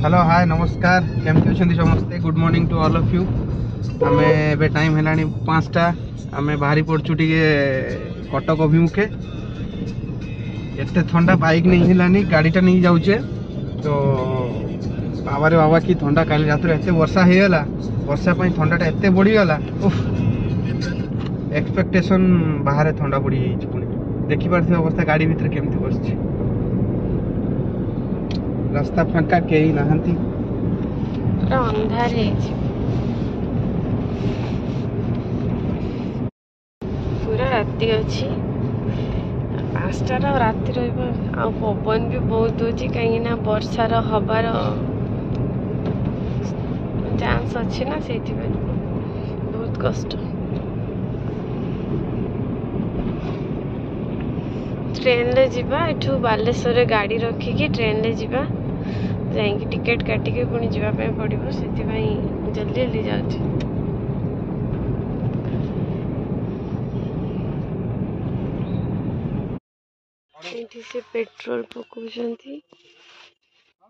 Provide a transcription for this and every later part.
Hello hi नमस्कार केमती अच्छे समस्ते good morning to all of you आमे एबे टाइम हेलानी 5टा आमे बाहरी पड़चु टिके कटक अभिमुखे एते ठंडा बाइक नहीं हेलानी गाड़ीटा नहीं जाऊचे तो बाबा रे बाबा की ठंडा काली रात एते वर्षा हेगला वर्षा पई ठंडाटा एते बढ़ी गला एक्सपेक्टेशन बाहर ठंडा बढ़ी जाई पुणी देखि पारथि अवस्था गाड़ी भीतर केमती बसछि रास्ता फांका कहीं नहांती अंधार पूरा राति अच्छी 5टार राति रहा पवन भी बहुत होची कहीं ना वर्षार हबार चांस अच्छी ना से बहुत कष्ट ट्रेन ले जिबा एठू बालेश्वर गाड़ी रखिकी ट्रेन ले जिबा जाइए टिकेट काटिके पुणी जावाई पड़ो से जल्दी जल्दी जाऊँ से पेट्रोल पकाउछंती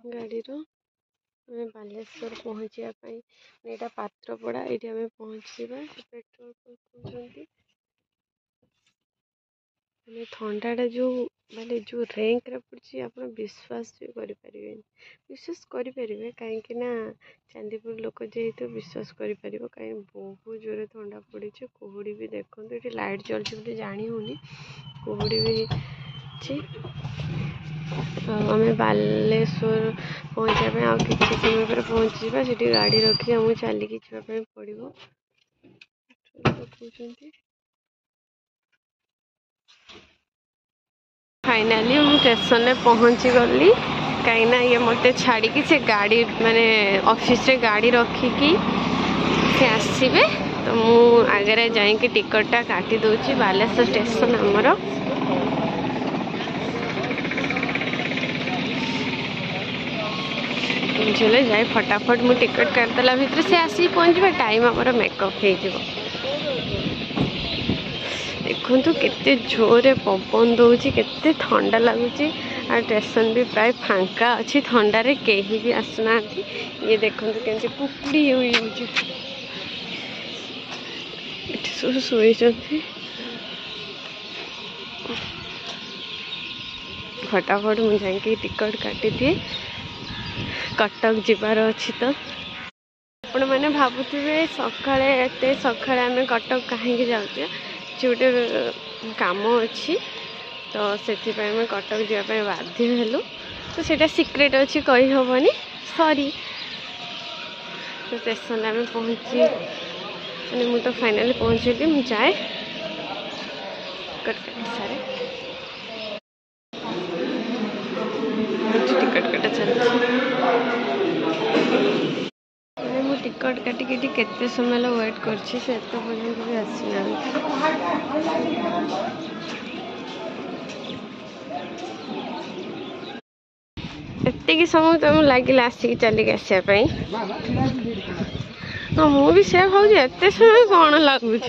गाड़ी रो हमें बालेश्वर पहुँचापी एटा पात्रपड़ा ये आम पहुँचवा पेट्रोल पकाउछंती मैंने ठंडाटा जो माने जो रैंक रे पड़ी आप विश्वास भी करें विश्वास करें कहीं चांदीपुर लोक जेहेतु विश्वास कर कहीं बहुत जोर ठंडा पड़ी कुहुड़ी भी देखो ये लाइट चलती जानी होनी कुहुड़ी भी आम बालेश्वर पहुँचापी आ कि समय पर पहुँचवा से गाड़ी रखी आमको चलिकी जावाई पड़ो फाइनाली हम स्टेशन में पहुँची गली कहीं ये मत छाड़ी से गाड़ी माने ऑफिस रे गाड़ी रखिकी से आसवे तो मु आगे जाइए टिकटा काटी दूची बालेश्वर स्टेशन आमर बुझे जाए फटाफट मु टिकट काटिदेला भितर से आसी पहुँचवा टाइम आमर मेकअप हो देखु केते जोरे पवन दौर केते ठंडा लगुच आ स्टेशन भी प्राय फांका अच्छी ठंडारे कहीं भी आसुना ये देखो केमती कुकुड़ी सब शोई फटाफट मुझे जाकि टिकट काटी दिए कटक जीवार अच्छी तो आपण मैंने भावुवे सका एत सका आम कटक कहीं जाऊे गोटे काम अच्छी तो से कटक जावाई बाध्य हेलु तो सेटा सिक्रेट अच्छी कही हेनी सॉरी तो स्टेशन आम पहुँची मैंने मुझे तो फाइनाली पहुँचली मुझे जाए टिकट काटी सारे टिकट काटा चलती टिकट काटिकी केते समय वेट करछि से तो पर्यंत भी आसीना एतिक समय तुम लगे आसिक चलिक आसापी हाँ मुझे से भाव एत समय कौन लगुच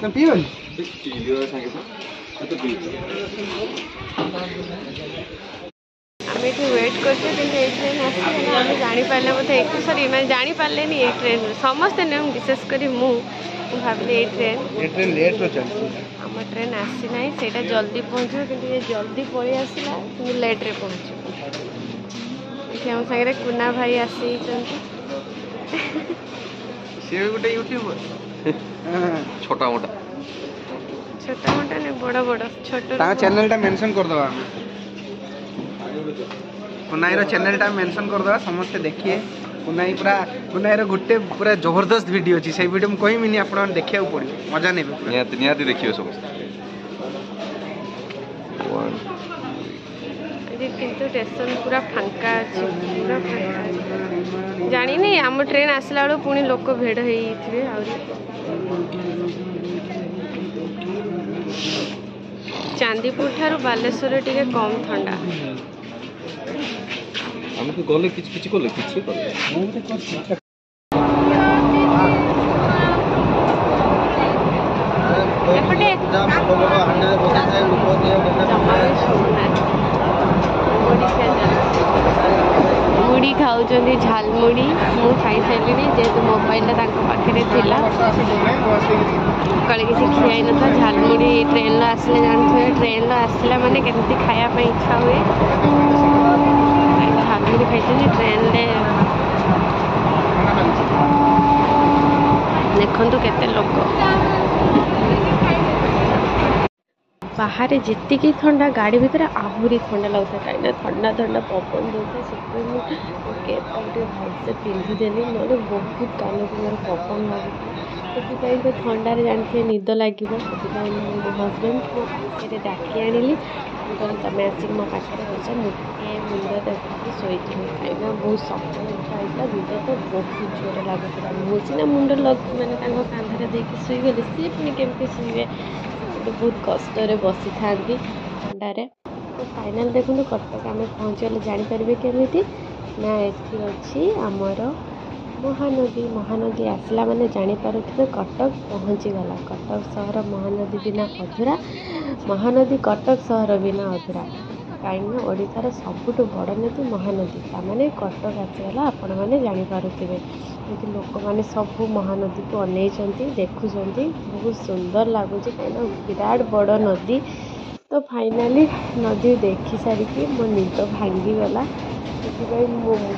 पीवन आम ये वेट कर ट्रेन आम जापारे मतलब सरी मैं जापारे ये ट्रेन समस्ते नहीं विशेषकर मुझे भाविली ट्रेन लेट रो चलती आम ट्रेन आसी ना से जल्दी पहुँचो कि ये जल्दी पलि आसला कि लेट रे पहुँच ये आम सागर कुना भाई आसी गोटे यूट्यूबर छोटा मोटा नहीं बड़ा बड़ा छोटा चैनल टा मेंशन कर दवा कुनाई चैनल टा मेंशन कर दवा समस्त देखिए कुनाई कुनाई गोटे पूरा जबरदस्त वीडियो अच्छी से वीडियो मुझे कहमी आप देखा पड़ो मजा नहीं निहाती देखिए समस्त किंतु स्टेशन पूरा फांका अच्छी पूरा फांका जानी नहीं आम ट्रेन आसला बेलू पुणी लोक भिड़ होते चांदीपुर ठारू बालेश्वर टिके कम ठंडा हमको गले किछ किछ कले किछ कले मुढ़ी खाऊँ झालमुढ़ी मु खाई सारे जेहेतु मोबाइल पाखे थिला कल किसी खियाई न था झालमुढ़ी ट्रेन आसले जानते ट्रेन आसला माने केमती खायापी इच्छा हुए झालमुढ़ी खाई ट्रेन देखु केते लोक बाहर जी ठंडा गाड़ी भितर आहरी ठंडा लगता कहीं ठंडा ठंडा पवन दूसरा से भलसे पिंधिदेली ना बहुत कान को मोर पवन लगे से ठंडार जानते निद लगे मो हजबैंड मो पाखे डाकी आनिली तुम आसिक मो पाखे बस मुझे मुंड देखिए शोई कहीं बहुत शक्त होता निद तो बहुत जोर लगुला मुझे मुंड लग मैंने कांधे देखिए शुईगली सी पुणी केमती शुवे बहुत कष्ट बसी था ठंडारे तो फाइनाल देखो कटक आम पहुँचले जापर केमी ना ये अच्छी आमर महानदी महानदी आसला माने जापर कटक पहुँचीगला कटक सहर महानदी बिना अधूरा महानदी कटक सहर बिना अधूरा कहीं ओडार सबुठ बड़ नदी महानदी ताने कटक आसीगला आपण मैंने जापे कि लोक मैंने सब महानदी को अनेई देखुं बहुत सुंदर लगुच कहीं विराट बड़ नदी तो फाइनाली नदी देखी सारिकी मो निद भांगीगला से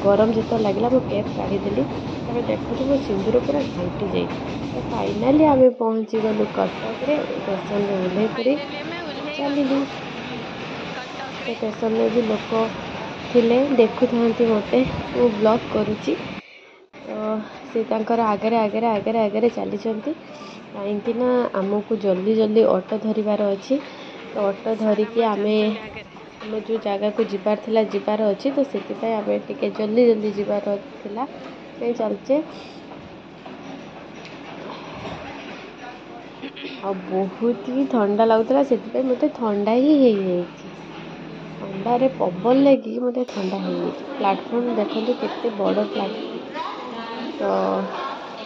गरम जो लगे मो कैप काढ़ीदेली तब देखो मो सिंदूर पूरा घाटी जाए तो फाइनाली आम पहुँची गलु कटक स्टेशन में ओह्ल पड़ी चलू स्टेशन में भी लोक थिले देखु था मत मु ब्लॉग करुच्ची तो सी आगे आगे आगे आगे चली कहीं आमको जल्दी जल्दी ऑटो धरबार अच्छी तो ऑटो धरिकी आम जो जगह को जीवार अच्छी तो से आम टे जल्दी जल्दी जीवार थिला चलचे आ बहुत ही ठंडा लगुला से मत ठंडा ही ठंडारे पवन लगी मत ठंडा हो प्लाटफर्म देखो केते बड़ प्लाटफर्म तो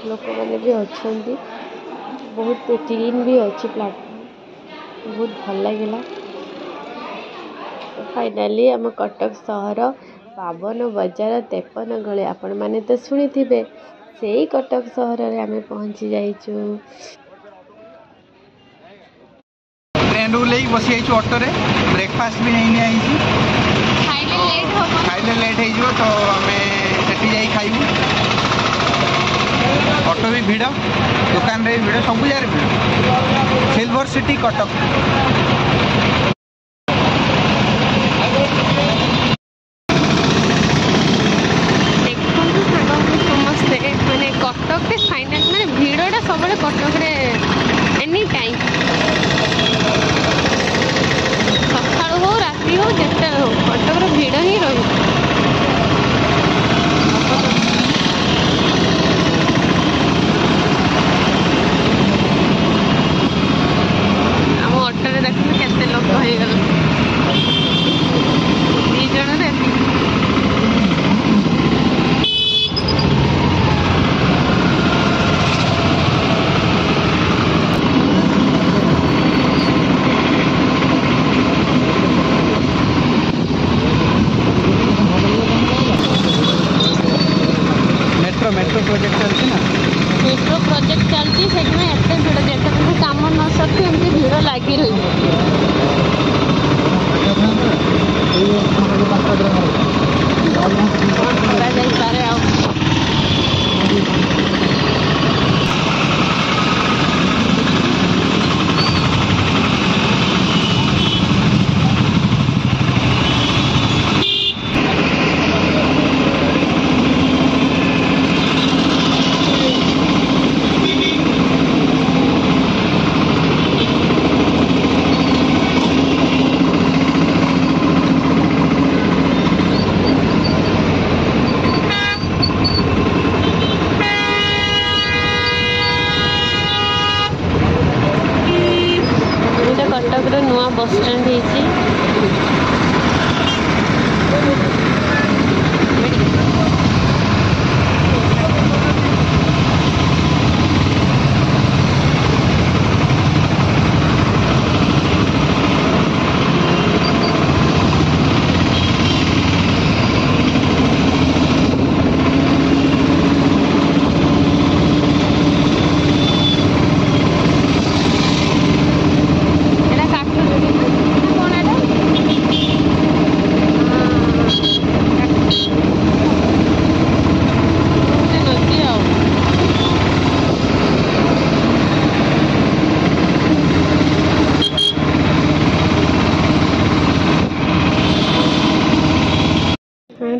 लोक मैंने भी अच्छा बहुत क्लीन भी अच्छी प्लाटफर्म बहुत भल लगे तो फाइनाली आम कटक सहर 52 बजार 53 गली आपण मैंने तो शुणी थे से कटक सहर में आम पहुँची जाइचु ट्रेन रू लेक बसी आई ऑटो रे ब्रेकफास्ट भी नहीं आई खाइले लेट हो तो आम से खाइबू ऑटो भी भिड़ दुकान रे भिड़ सब जगह भिड़ सिल्वर सिटी कटक समस्ते मैंने कटक फाइनाल मैंने भिड़टा सब कटक एनी टाइम सका हो राति हो जिते हो कटक भिड़ ही रही ऑटो देखते केते लोक हो गल दी जन मेट्रो प्रोजेक्ट चलती ना मेट्रो प्रोजेक्ट चलती से एत भिड़ जिते कम न सकती एमती भिड़ लगी रही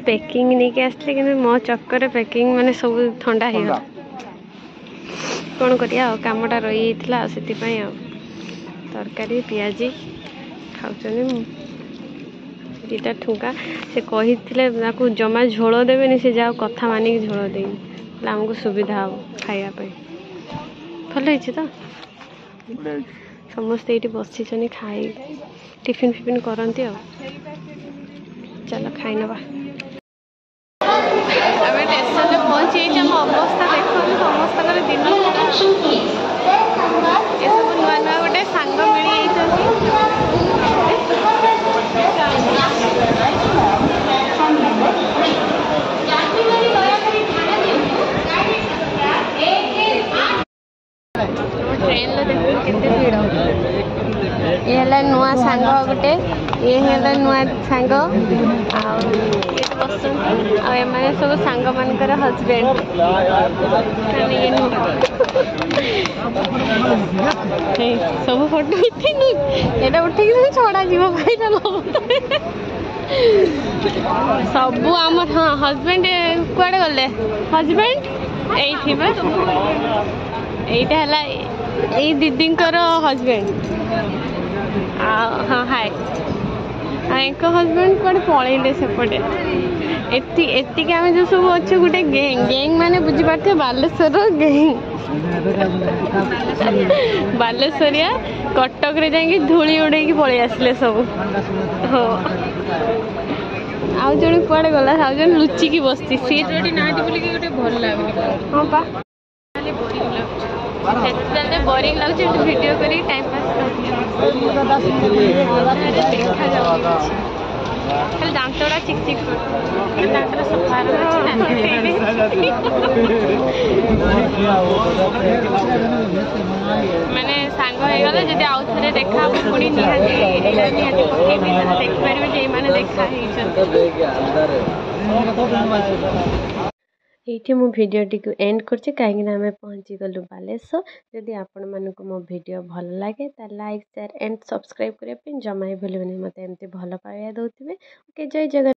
पैकिंग नहीं के आसले कि मो चक्कर पैकिंग माने सब ठंडा हो गला कौन करिया कामटा रही से तरकारी पियाजी खाऊँ दीटा ठुंका से कही जमा झोल देवे से जा कथा मानिक झोल देनी आमको सुविधा हम खायापी भल हो तो समस्ते ये बसी खाई टिफिन फिफिन करती चलो खाई नवा आम स्टेशन पहुँची आम अवस्था देखो समस्त दिन ये सब नुआ नुआ गोटे सांग ट्रेन देखो केते भीड़ ये है नुआ सांग गोटे ये है नुआ सांग आने सब सांग मानकर हजबैंड ये सब फोटो उठेनु ये उठे छड़ा जीव भाई सब आम हाँ हजबैंड कुआड़े गले हजबैंड यहीटा है ये दीदी हजबैंड हाँ हाय एक हजबैंड कौन पलैले सेपटे एति आम जो सब अच्छे गोटे गैंग गैंग माने बुझी पार्थे बालेश्वर गैंग बालेश्वरिया कटक रे जाएंगे धूली उड़े पलि आसले सब हो आउ जन कुआड़े गला आउ जन लुचिकी बसती सीट जोटी नाटी बोली कि गोटे भल लागनी हां पा बोरिंग लगे वीडियो करी टाइम पास कर दांतटा चिक चिक कर सफा मैंने सांग हो गला जब आउ थे देखा पुणी निहाती देखिपारे जे मैंने देखा ये मो भिडियोटी को एंड करछि कहीं आम पहुँची गलु बालेश्वर जदि आपण मानक मो भिडियो भल लगे लाइक शेयर एंड सब्सक्राइब करने जमा ही भूल मत एमती भल पाइबा दौथे ओके जय जगन्नाथ।